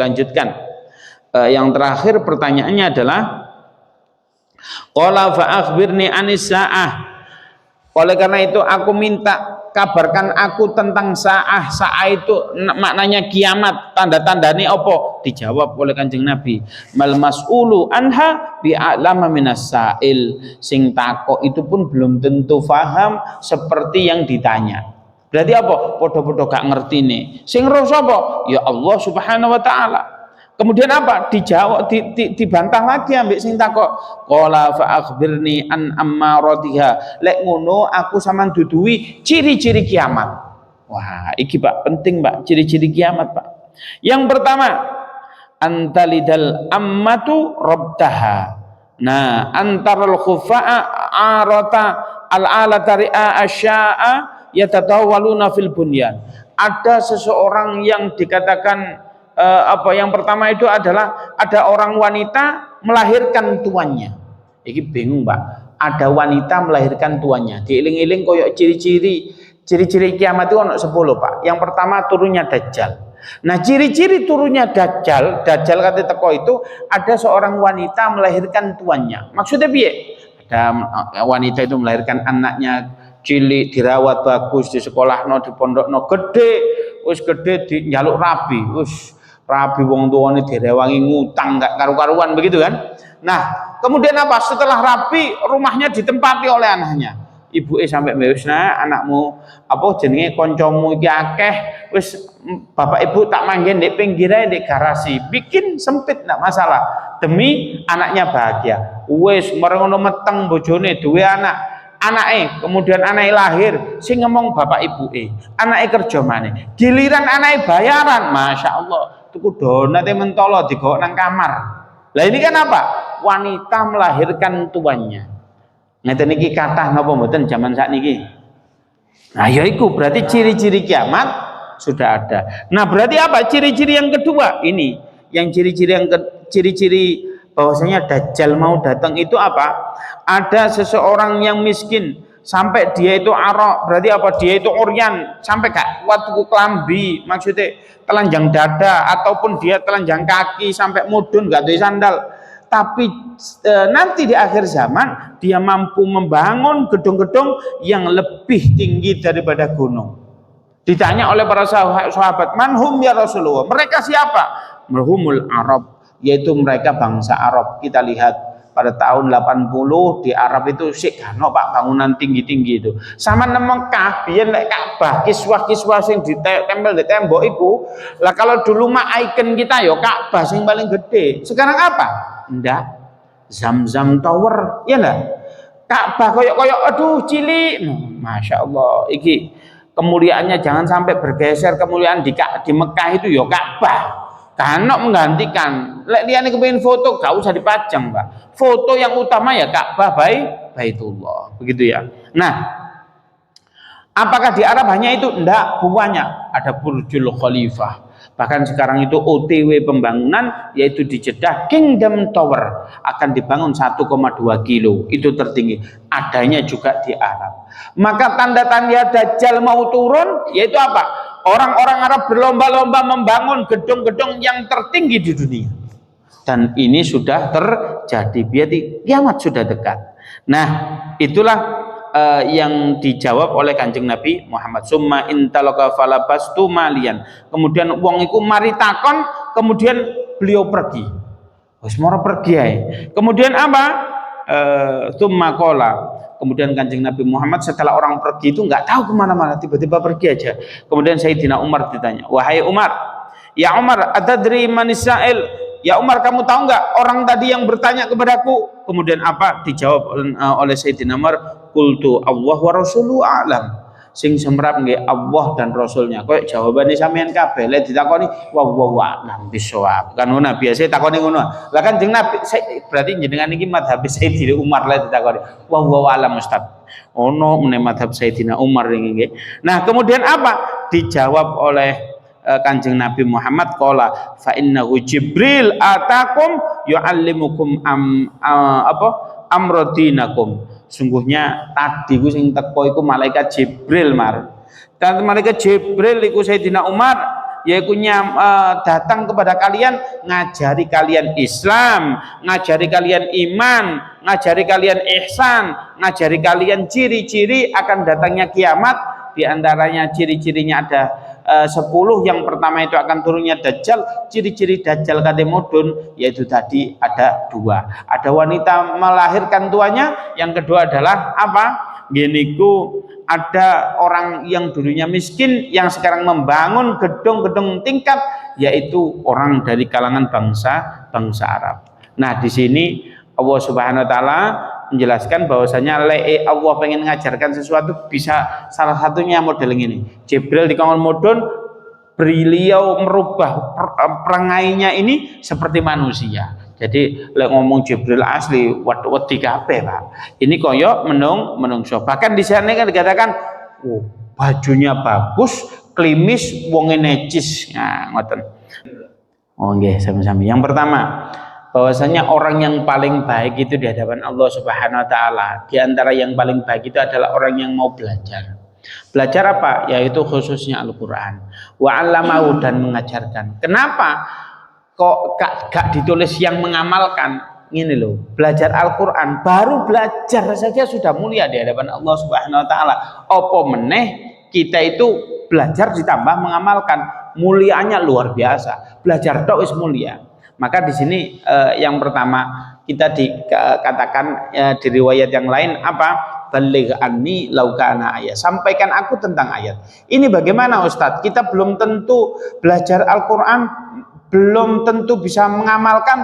dilanjutkan. Yang terakhir pertanyaannya adalah qala fa akhbirni anis saah. Oleh karena itu aku minta kabarkan aku tentang saah. Saah itu maknanya kiamat, tanda-tandane apa? Dijawab oleh Kanjeng Nabi, mal mas'ulu anha bi'alama minas sa'il. Sing takok itu pun belum tentu faham seperti yang ditanya. Berarti apa? Podo-podo gak ngerti nih. Sing roh sapa? Ya Allah Subhanahu wa taala. Kemudian apa? Dijawab, dibantah lagi ambek sing takok. Qala fa akhbirni an ammaratiha. Lek ngono aku sampean duduhi ciri-ciri kiamat. Wah, iki Pak penting Pak, ciri-ciri kiamat Pak. Yang pertama, antalidal ammatu rabtaha. Nah, antarul khufa'a arata al-alata ri'a asya'a yatatawaluna fil bunyan. Ada seseorang yang dikatakan yang pertama itu adalah ada orang wanita melahirkan tuannya. Iki bingung Pak. Ada wanita melahirkan tuannya. Diiling-iling koyok ciri-ciri kiamat itu ono 10 Pak. Yang pertama turunnya Dajjal. Nah ciri-ciri turunnya Dajjal kata teko itu ada seorang wanita melahirkan tuannya. Maksudnya piye? Ada wanita itu melahirkan anaknya cilik, dirawat bagus, di sekolah di pondok gede, wis gede di njaluk rabi, wis rabi wong tuane direwangi ngutang gak karu-karuan begitu kan. Nah kemudian apa, setelah rabi rumahnya ditempati oleh anaknya. Ibu sampai wis anakmu apa jenenge kancamu iki akeh, wis bapak ibu tak manggen ndek pinggir ae ndek garasi, bikin sempit ndak masalah demi anaknya bahagia. Wis merengono meteng bojone duwe anake, kemudian anake lahir, sing ngomong bapak ibuke, anake kerja maneh, giliran anake bayaran, masya Allah, tuku donate mentolo digawa nang kamar. Lah ini kan apa? Wanita melahirkan tuannya. Ngeten niki kathah napa mboten zaman sakniki. Nah ya iku berarti ciri-ciri kiamat sudah ada. Nah berarti apa? Ciri-ciri yang kedua ini, yang ciri-ciri bahwasanya Dajjal mau datang itu apa? Ada seseorang yang miskin sampai dia itu arok, berarti apa? Dia itu oryan sampai gak kuat tuku klambi, maksudnya telanjang dada ataupun dia telanjang kaki sampai mudun gak duwe sandal. Tapi nanti di akhir zaman dia mampu membangun gedung-gedung yang lebih tinggi daripada gunung. Ditanya oleh para sahabat, manhum ya Rasulullah, mereka siapa? Merhumul Arab, yaitu mereka bangsa Arab. Kita lihat pada tahun 80 di Arab itu sik kano Pak bangunan tinggi-tinggi itu. Sama nang Mekah biyen lek Ka'bah kiswah-kiswah sing ditempel di tembok iku. Lah kalau dulu mah ikon kita ya Ka'bah sing paling gede. Sekarang apa? Ndak. Zam-Zam Tower, ya enggak? Ka'bah koyok-koyok aduh cilik. Masya Allah, iki kemuliaannya jangan sampai bergeser. Kemuliaan di Mekah itu ya Ka'bah. Kanok menggantikan. Lek liyane kepengin foto gak usah dipajang, Pak. Foto yang utama ya Ka'bah Baitullah. Begitu ya. Nah, apakah di Arab hanya itu? Enggak, banyak. Ada Burjul Khalifah. Bahkan sekarang itu OTW pembangunan yaitu di Jeddah Kingdom Tower akan dibangun 1,2 kilo, itu tertinggi, adanya juga di Arab. Maka tanda-tanda Dajjal mau turun yaitu apa? Orang-orang Arab berlomba-lomba membangun gedung-gedung yang tertinggi di dunia, dan ini sudah terjadi, berarti kiamat sudah dekat. Nah itulah yang dijawab oleh Kanjeng Nabi Muhammad. Summa intalaka falabastu malian. Kemudian wong iku mari takon, kemudian beliau pergi. Wis moro pergi ae. Kemudian apa? Summa qala. Kemudian Kanjeng Nabi Muhammad setelah orang pergi itu nggak tahu kemana-mana, tiba-tiba pergi aja. Kemudian Sayyidina Umar ditanya, wahai Umar, ya Umar, atadri manisail? Ya Umar, kamu tahu nggak orang tadi yang bertanya kepadaku? Kemudian apa? Dijawab oleh Sayyidina Umar, qultu Allah wa rasuluhu a'lam. Sing semrap nggih Allah dan Rasulnya. Kok jawabane sampean kabeh lek ditakoni wallahu a'lam bisawab. Kan ngono biasa takoni ngono. Lah kan jeneng Nabi berarti jenengan iki madhab Sayyidina Umar lek ditakoni wallahu a'lam Ustaz. Ono meneh madhab Sayyidina Umar nggih. Nah, kemudian apa? Dijawab oleh Kanjeng Nabi Muhammad qala fa innahu Jibril atakum yu'allimukum amradinakum. Sungguhnya tadi ku sing teko iku malaikat Jibril mar. Dan malaikat Jibril iku Sayyidina Umar yaitu datang kepada kalian, ngajari kalian Islam, ngajari kalian iman, ngajari kalian ihsan, ngajari kalian ciri-ciri akan datangnya kiamat. Di antaranya ciri-cirinya ada 10. Yang pertama itu akan turunnya Dajjal. Ciri-ciri Dajjal kate mudun yaitu tadi ada 2. Ada wanita melahirkan tuanya. Yang kedua adalah apa? Geniku, ada orang yang dulunya miskin yang sekarang membangun gedung-gedung tingkat, yaitu orang dari kalangan bangsa Arab. Nah, di sini Allah Subhanahu wa taala menjelaskan bahwasanya Allah pengen mengajarkan sesuatu, bisa salah satunya model ini. Jibril dikongkon mudun, beliau merubah perangainya ini seperti manusia. Jadi lek ngomong Jibril asli wedi kabeh, Pak. Ini koyo menungso. Bahkan di sana kan dikatakan, oh, bajunya bagus, klimis, wonge necis. Nah, ngoten. Oh nggih, sami-sami. Yang pertama, bahwasanya orang yang paling baik itu di hadapan Allah Subhanahu wa taala. Di antara yang paling baik itu adalah orang yang mau belajar. Belajar apa? Yaitu khususnya Al-Qur'an. Wa 'allamahu, dan mengajarkan. Kenapa kok gak ditulis yang mengamalkan? Ini loh, belajar Al-Qur'an, baru belajar saja sudah mulia di hadapan Allah Subhanahu wa taala. Apa meneh kita itu belajar ditambah mengamalkan, mulianya luar biasa. Belajar tok wis mulia. Maka di sini yang pertama kita dikatakan di riwayat yang lain apa? Baligh anni law kana ayat. Sampaikan aku tentang ayat. Ini bagaimana Ustadz? Kita belum tentu belajar Al-Qur'an, belum tentu bisa mengamalkan.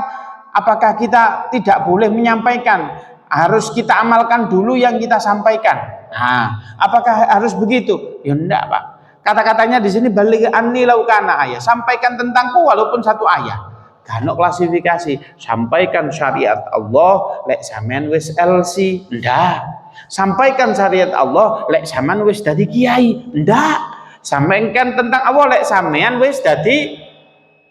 Apakah kita tidak boleh menyampaikan? Harus kita amalkan dulu yang kita sampaikan. Nah, apakah harus begitu? Ya enggak, Pak. Kata-katanya di sini baligh anni law kana ayat. Sampaikan tentangku walaupun satu ayat. Kano klasifikasi, sampaikan syariat Allah lek sampean wis LC, ndak. Sampaikan syariat Allah lek sampean wis dadi kiai, ndak. Sampaikan tentang Allah lek sampean wis dadi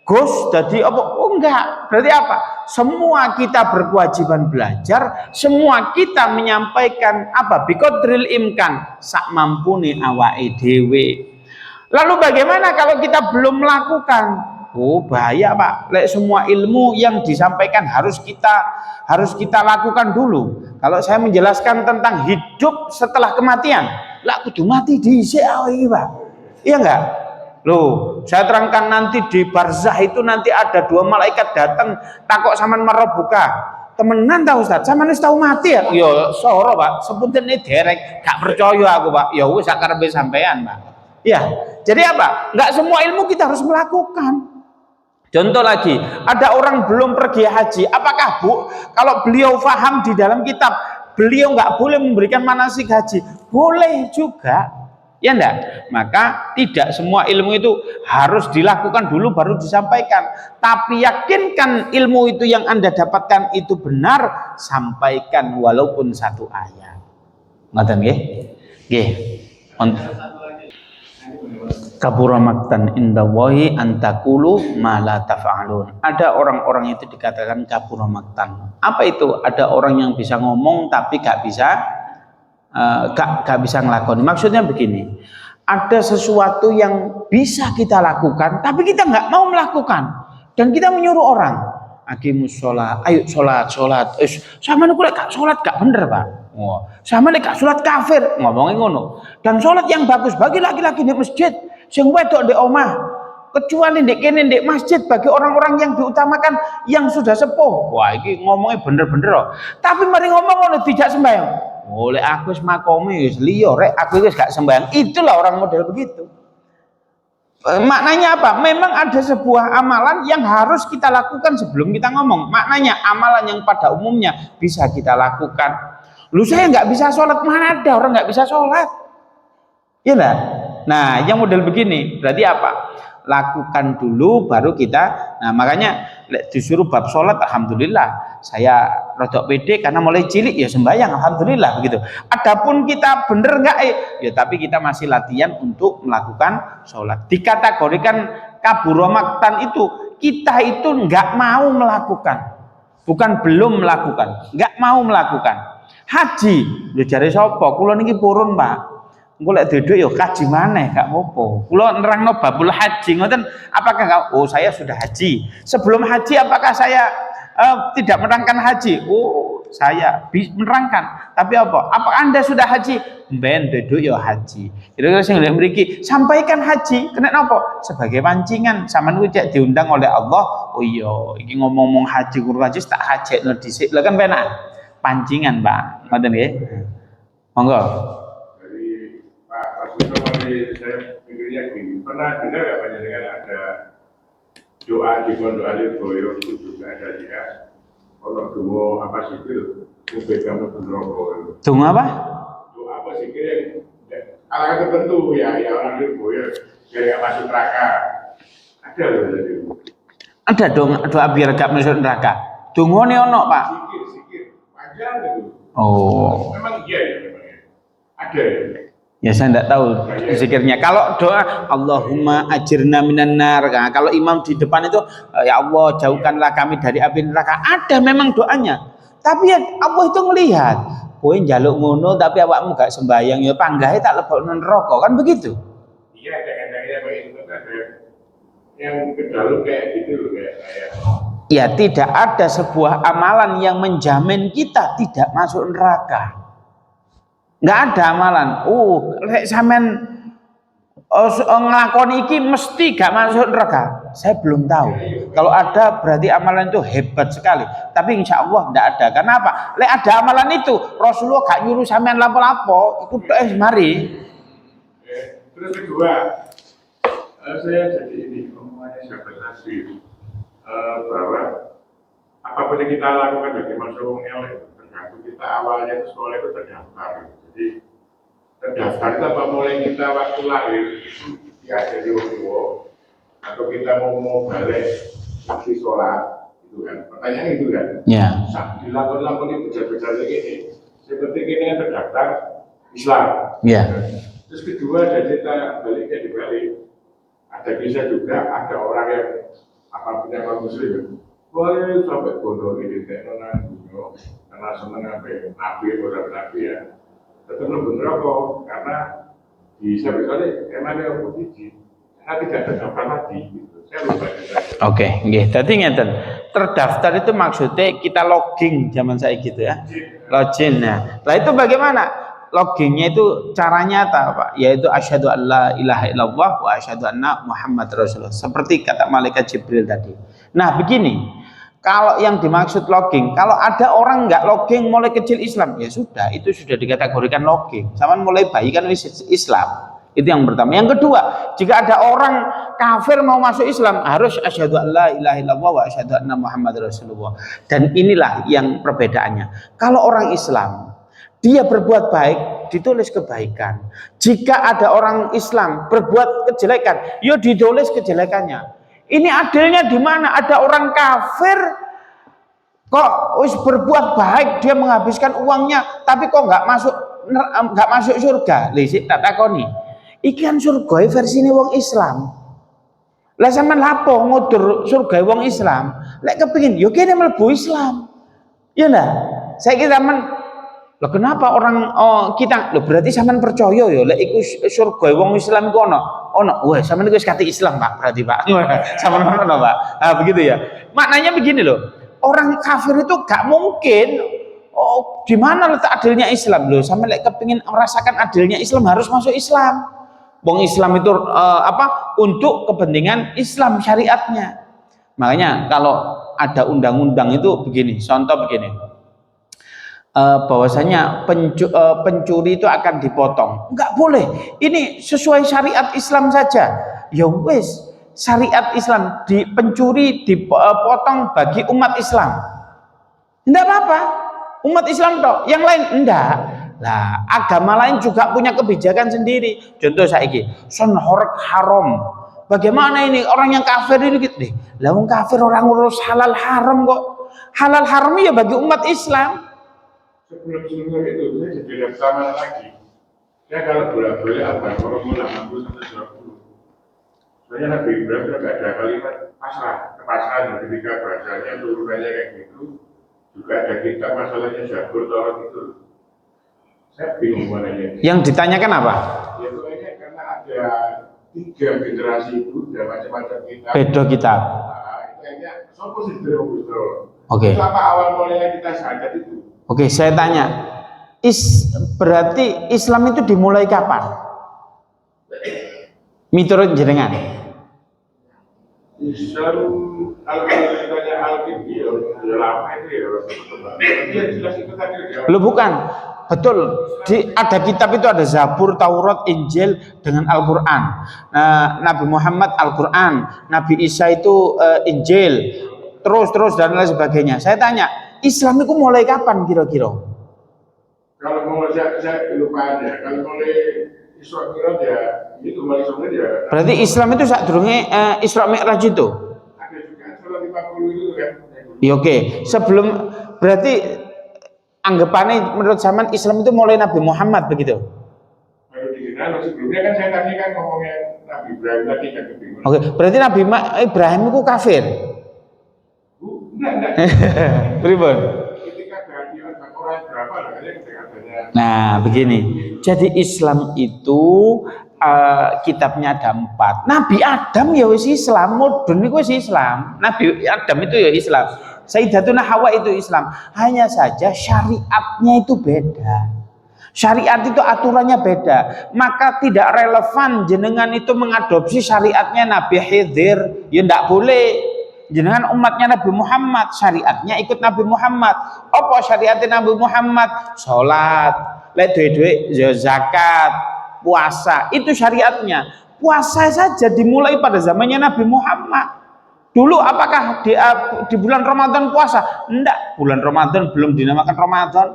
Gus, dadi apa? Oh enggak. Berarti apa? Semua kita berkewajiban belajar, semua kita menyampaikan apa? Biqadril imkan, sak mampune awake dhewe. Lalu bagaimana kalau kita belum melakukan? Oh bahaya, Pak. Lek semua ilmu yang disampaikan harus kita lakukan dulu. Kalau saya menjelaskan tentang hidup setelah kematian, lah kudu mati dhisik iki, Pak. Iya enggak? Loh, saya terangkan nanti di barzah itu nanti ada 2 malaikat datang takok sampean marobuka. Temenan ta Ustaz? Sampean wis tau mati ya? Ya soro, Pak. Sepunten derek, gak percaya aku, Pak. Ya wis sak karepe sampean, Pak. Ya. Jadi apa? Enggak semua ilmu kita harus melakukan. Contoh lagi, ada orang belum pergi haji. Apakah kalau beliau faham di dalam kitab, beliau nggak boleh memberikan manasik haji? Boleh juga, ya enggak? Maka tidak semua ilmu itu harus dilakukan dulu baru disampaikan. Tapi yakinkan ilmu itu yang Anda dapatkan itu benar, sampaikan walaupun satu ayat. Ngoten nggih? Nggih. Kabura maktan indallahi antakulu ma la taf'alun. Ada orang-orang itu dikatakan kabura maktan. Apa itu? Ada orang yang bisa ngomong tapi gak bisa ngelakoni. Maksudnya begini, ada sesuatu yang bisa kita lakukan tapi kita nggak mau melakukan, dan kita menyuruh orang, aqimus sholat, ayo sholat, sama nih gak sholat gak bener, Pak. Oh, sama nih gak sholat kafir, ngomongin ngono. Dan sholat yang bagus bagi laki-laki di masjid, sing wedok di omah, kecuali di kene di masjid bagi orang-orang yang diutamakan yang sudah sepuh. Wah, ini ngomongnya bener-bener loh. Tapi mari ngomong ngono tidak sembahyang. Oleh aku wis makome wis liya rek, aku wis gak sembahyang. Itulah orang model begitu. Maknanya apa? Memang ada sebuah amalan yang harus kita lakukan sebelum kita ngomong. Maknanya amalan yang pada umumnya bisa kita lakukan. Lu saya nggak bisa sholat, mana ada orang nggak bisa sholat? Iya lah. Nah, yang model begini berarti apa? Lakukan dulu baru kita. Nah, makanya disuruh bab sholat, alhamdulillah saya rodok pede karena mulai cilik ya sembahyang, alhamdulillah begitu. Adapun kita bener nggak ya tapi kita masih latihan untuk melakukan sholat. Dikategorikan kabura maktan itu kita itu nggak mau melakukan, bukan belum melakukan, nggak mau melakukan. Haji, lu cari sopo, kulo niki purun, Pak. Engko lek duduk yo kaji maneh gak apa-apa. Kula nerangno babul haji ngoten, apakah oh saya sudah haji. Sebelum haji apakah saya tidak menerangkan haji? Oh, saya menerangkan. Tapi apa? Apakah Anda sudah haji? Ben duduk yo haji. Kira-kira sing mriki sampaikan haji, kena napa? Sebagai pancingan, sampean kuwi cek diundang oleh Allah. Oh iya, iki ngomong-ngomong haji kudu haji tak hajekno dhisik. Lha kan penak. Pancingan, Pak. Ngoten nggih. Monggo. Saya pikirnya gini, pernah dengar nggak panjenengan ada doa di Pondok Aliboyo itu juga ada ya, kalau doa apa sih itu, kamu berdoa. Doa apa? Doa apa sih yang kalangan tertentu ya orang Aliboyo biar nggak masuk neraka. Ada loh tadi. Ada doa biar gak masuk neraka. Dungane ono, Pak. Sikit, panjang itu. Oh. Memang iya ya memang ya. Ada ya. Ya saya tidak tahu zikirnya. Kalau doa Allahumma ajirna minan nar. Nah, kalau imam di depan itu ya Allah jauhkanlah kami dari api neraka. Ada memang doanya. Tapi ya Allah itu melihat. Kowe njaluk ngono tapi awakmu gak sembahyang ya panggahe tak lebokno neraka kan begitu. Iya kadang-kadang begitu ada yang kedalu kayak gitu loh kayak ya tidak ada sebuah amalan yang menjamin kita tidak masuk neraka. Nggak ada amalan. Lek sampean nglakoni iki mesti gak masuk neraka. Saya belum tahu. Kalau ada berarti amalan itu hebat sekali. Tapi insya Allah nggak ada. Karena apa? Lek ada amalan itu Rasulullah gak nyuruh sampean lapo-lapo. Ikut mari. Terus kedua, saya jadi ini omongannya sahabat Nabi bahwa apapun yang kita lakukan bagi masyarakat tergantung kita awalnya ke sekolah itu terdaftar. Jadi terdaftar itu apa mulai kita waktu lahir ya jadi orang tua atau kita mau balik masih sholat itu kan pertanyaan itu kan dilakukan itu bejar-bejar ini seperti kita yang terdaftar Islam terus kedua ada cerita baliknya dibalik ada kisah juga ada orang yang apapun yang non muslim boleh sampai bodoh ini teknologi karena senang sampai nabi atau nabi ya tetap benar kok karena di sebetulnya emang ada posisi karena tidak terdaftar lagi gitu. Saya lupa Oke, nggih. Dadi ngeten. Terdaftar itu maksudnya kita logging zaman saya gitu ya. Login ya. Lah itu bagaimana? Loggingnya itu caranya apa, Pak? Yaitu asyhadu alla ilaha illallah wa asyhadu anna Muhammad Rasulullah. Seperti kata malaikat Jibril tadi. Nah, begini. Kalau yang dimaksud logging, kalau ada orang nggak logging mulai kecil Islam, ya sudah, itu sudah dikategorikan logging. Sama mulai bayi kan Islam. Itu yang pertama. Yang kedua, jika ada orang kafir mau masuk Islam, harus asyhadu alla ilaha illallah wa asyhadu anna Muhammad Rasulullah. Dan inilah yang perbedaannya. Kalau orang Islam, dia berbuat baik, ditulis kebaikan. Jika ada orang Islam berbuat kejelekan, ya ditulis kejelekannya. Ini adilnya di mana? Ada orang kafir kok wis berbuat baik, dia menghabiskan uangnya, tapi kok nggak masuk surga. Lisik tak takoni. Iki kan surga versine wong Islam. Lah sampean lapo ngudur surga wong Islam? Lek kepengin yo kene mlebu Islam. Ya ndak? Saiki sampean lho kenapa orang kita lho berarti sampean percaya ya lek iku surga wong Islam iku ono. Wah, sampean iku wis kate Islam, Pak. Berarti, Pak. Sampean ono, Pak. Nah, begitu ya. Maknanya begini loh. Orang kafir itu gak mungkin di mana letak adilnya Islam loh. Sampai lek kepengin merasakan adilnya Islam harus masuk Islam. Wong Islam itu untuk kepentingan Islam syariatnya. Makanya kalau ada undang-undang itu begini, contoh begini. Bahwasanya pencuri itu akan dipotong. Enggak boleh. Ini sesuai syariat Islam saja. Ya wis, syariat Islam pencuri dipotong bagi umat Islam. Enggak apa-apa. Umat Islam toh, yang lain enggak. Lah, agama lain juga punya kebijakan sendiri. Contoh saiki, sonhorek haram. Bagaimana ini orang yang kafir ini gitu deh. Lah wong kafir orang ngurus halal haram kok. Halal haram ya bagi umat Islam. Sebelum itu saya jadi bersama lagi. Saya kalau bolak-balik apa orang mulai 60 sampai 20. Soalnya Nabi Ibrahim juga ada kalimat pasrah, kepasrahan ketika bahasanya turunannya kayak gitu. Juga ada kitab masalahnya Zabur Taurat itu. Saya bingung mananya. Yang ditanyakan apa? ada 3 generasi Buddha macam-macam kita. Beda kitab. Nah, itu kayaknya sopo sih Buddha. Oke. Itu apa awal mulanya kita sadar itu? Oke, saya tanya. Berarti Islam itu dimulai kapan? Miturut jenengan. Islam kalau ditanya Al-Qibli ya lama itu ya. Dia jelas itu tadi ya. Loh bukan. Betul. Ada kitab itu ada Zabur, Taurat, Injil dengan Al-Qur'an. Nabi Muhammad Al-Qur'an, Nabi Isa itu Injil. Terus dan lain sebagainya. Saya tanya, Islam itu mulai kapan kira-kira? Kalau mau saya lupa ya. Kalau mulai Isra Mi'raj ya itu mulai Isra ya. Berarti Islam itu saat durungnya Isra Mi'raj itu? Ada juga Surah 50 itu kan. Ya oke. Sebelum berarti anggapannya menurut zaman Islam itu mulai Nabi Muhammad begitu? Baru dikenal sebelumnya kan saya tadi kan ngomongnya Nabi Ibrahim tadi kan kebingungan. Oke, berarti Nabi Ibrahim itu kafir? Enggak. Pripun? Ketika ganti orang berapa lah katanya. Nah, begini. Jadi Islam itu kitabnya ada 4. Nabi Adam ya wis Islam, mudun itu wis Islam. Nabi Adam itu ya Islam. Sayyidatuna Hawa itu Islam. Hanya saja syariatnya itu beda. Syariat itu aturannya beda. Maka tidak relevan jenengan itu mengadopsi syariatnya Nabi Khidir. Ya ndak boleh. Jenengan umatnya Nabi Muhammad, syariatnya ikut Nabi Muhammad. Apa syariatnya Nabi Muhammad? Salat, lek duwe-duwe zakat, puasa, itu syariatnya. Puasa saja dimulai pada zamannya Nabi Muhammad. Dulu apakah di bulan Ramadan puasa? Enggak, bulan Ramadan belum dinamakan Ramadan.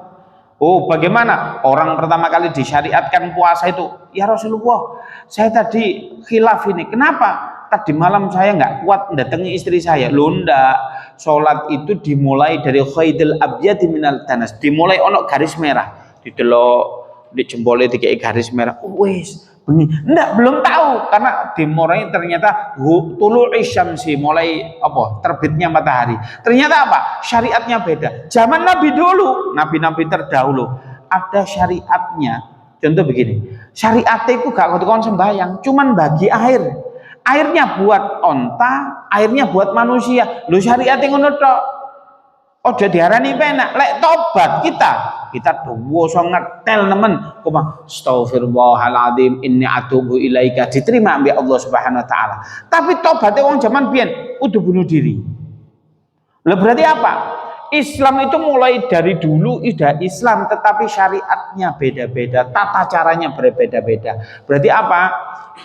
Oh, bagaimana? Orang pertama kali disyariatkan puasa itu, ya Rasulullah, saya tadi khilaf ini. Kenapa? Tadi malam saya nggak kuat mendatangi istri saya. Loh enggak, sholat itu dimulai dari khaidil abyadi minal danas. Dimulai ono garis merah. Didelok, di jempolnya dikei garis merah. Wes, bengi. Enggak, belum tahu karena dimulai ternyata tulu isyamsi, mulai apa? Terbitnya matahari. Ternyata apa? Syariatnya beda. Zaman Nabi dulu, nabi-nabi terdahulu ada syariatnya. Contoh begini, syariatnya itu gak kudu sembahyang, cuman bagi air. Airnya buat onta, airnya buat manusia. Lu syariatnya ngono tok. Ojo diarani penak. Lek tobat kita dosa ngetel nemen. Kuma astaghfirullahaladzim inni atubu ilaika, diterima ambek Allah Subhanahu wa taala. Tapi tobatnya wong zaman biyen udah bunuh diri. Lah berarti apa? Islam itu mulai dari dulu sudah Islam, tetapi syariatnya beda-beda, tata caranya berbeda-beda. Berarti apa?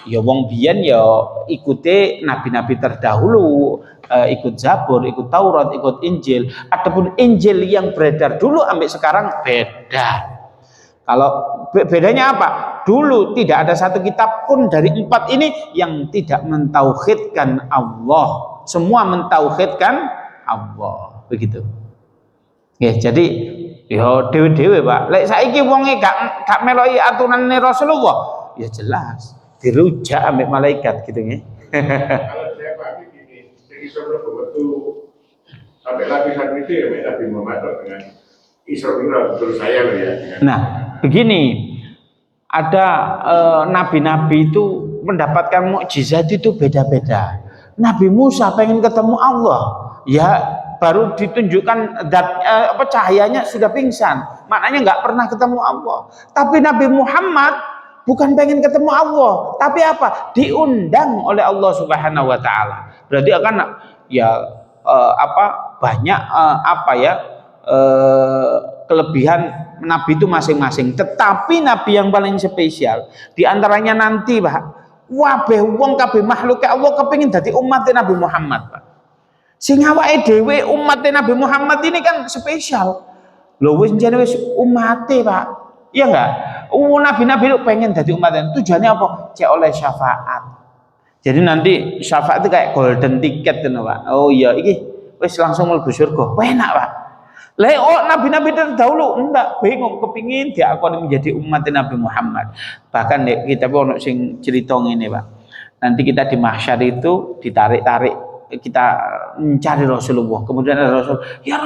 Ya wong biyen ya ikuti nabi-nabi terdahulu, ikut Zabur, ikut Taurat, ikut Injil. Adapun Injil yang beredar dulu sampai sekarang beda. Kalau bedanya apa? Dulu tidak ada satu kitab pun dari 4 ini yang tidak mentauhidkan Allah. Semua mentauhidkan Allah. Begitu. Ya, jadi ya dewe-dewe Pak. Lek saiki wonge gak meloki aturane Rasulullah, ya jelas dirujak ambek malaikat gitu nggih. Kalau saya pakai gini, jadi sebelum waktu sampai lapisan itu ya Nabi Muhammad dengan Isra Mi'raj menurut saya loh ya. Nah, begini, ada nabi-nabi itu mendapatkan mukjizat itu beda-beda. Nabi Musa pengen ketemu Allah, ya baru ditunjukkan cahayanya sudah pingsan, maknanya nggak pernah ketemu Allah. Tapi Nabi Muhammad bukan pengen ketemu Allah, tapi apa? Diundang oleh Allah Subhanahu wa taala. Berarti akan ya banyak kelebihan Nabi itu masing-masing. Tetapi Nabi yang paling spesial diantaranya nanti Pak, wabeh wong kabeh makhluk Allah kepingin dadi umatnya Nabi Muhammad Pak. Sing awake dhewe umat Nabi Muhammad ini kan spesial. Lho wis jenenge wis umate, Pak. Iya enggak? Nabi-nabi itu pengen jadi umatnya. Tujuannya apa? Cek oleh syafaat. Jadi nanti syafaat itu kayak golden ticket gitu, Pak. Oh iya, iki wis langsung mlebu surga. Enak, Pak. Lah nabi-nabi terdahulu enggak, bingung kepingin diakoni menjadi umat Nabi Muhammad. Bahkan kita ono sing cerita ngene, Pak. Nanti kita di mahsyar itu ditarik-tarik, kita mencari Rasulullah. Kemudian ada Rasul, ya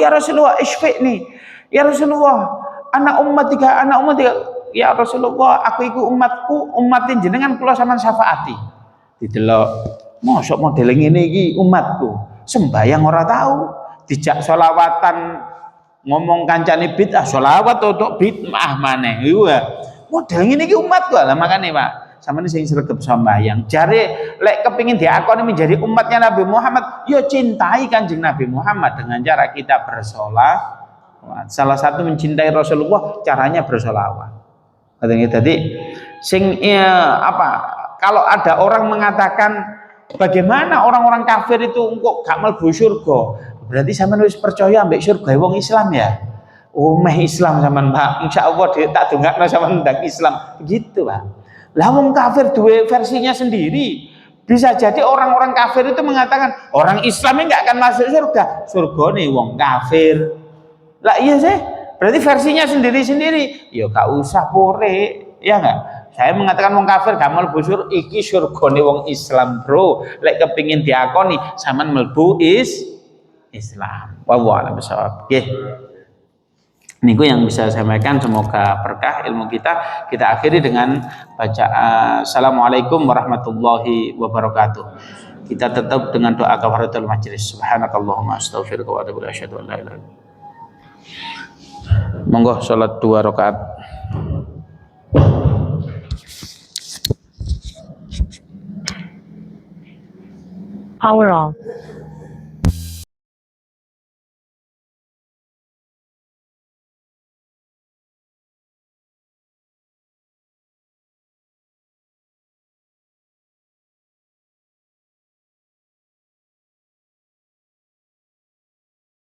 Rasulullah, isfi' nih. Ya Rasulullah, anak umat tiga. ya Rasulullah, aku iku umatku, umatin jenengan kula sampean syafaati. Didelok, mosok model ngene iki umatku. Sembayang ora tahu, dijak sholawatan ngomong kancane bid'ah, sholawat untuk bid'ah maneh. Iya. Model ngene iki umatku lah makane Pak. Sampeyan sing sregep sembayang. Jare lek kepingin diakoni menjadi umatnya Nabi Muhammad, yo cintai Kanjeng Nabi Muhammad dengan cara kita bersolawat. Salah satu mencintai Rasulullah caranya bersolawat. Katanya tadi sing kalau ada orang mengatakan bagaimana orang-orang kafir itu engkau gak mlebu surga, berarti sampean wis percaya ambek surga wong Islam ya. Oh meh Islam sampean Pak, insyaallah tak dongakno sampean ndang Islam. Begitu Pak. Lah wong kafir dua versinya sendiri. Bisa jadi orang-orang kafir itu mengatakan orang Islam enggak akan masuk surga. Surga nih wong kafir. Lah iya sih. Berarti versinya sendiri-sendiri. Ya gak usah pore, ya enggak? Saya mengatakan wong kafir gak mlebu surga, iki surgane wong Islam, Bro. Lek kepingin diakoni sampean mlebu Islam. Wallahu a'lam bishawab. Nggih. Niku yang bisa saya sampaikan, semoga berkah ilmu kita. Kita akhiri dengan baca Assalamualaikum warahmatullahi wabarakatuh. Kita tetap dengan doa kafaratul majelis. Subhanakallahumma astaghfiruka wa atubu ilaik. Asyhadu an la ilaha illa anta. Monggo salat 2 rakaat. Power off.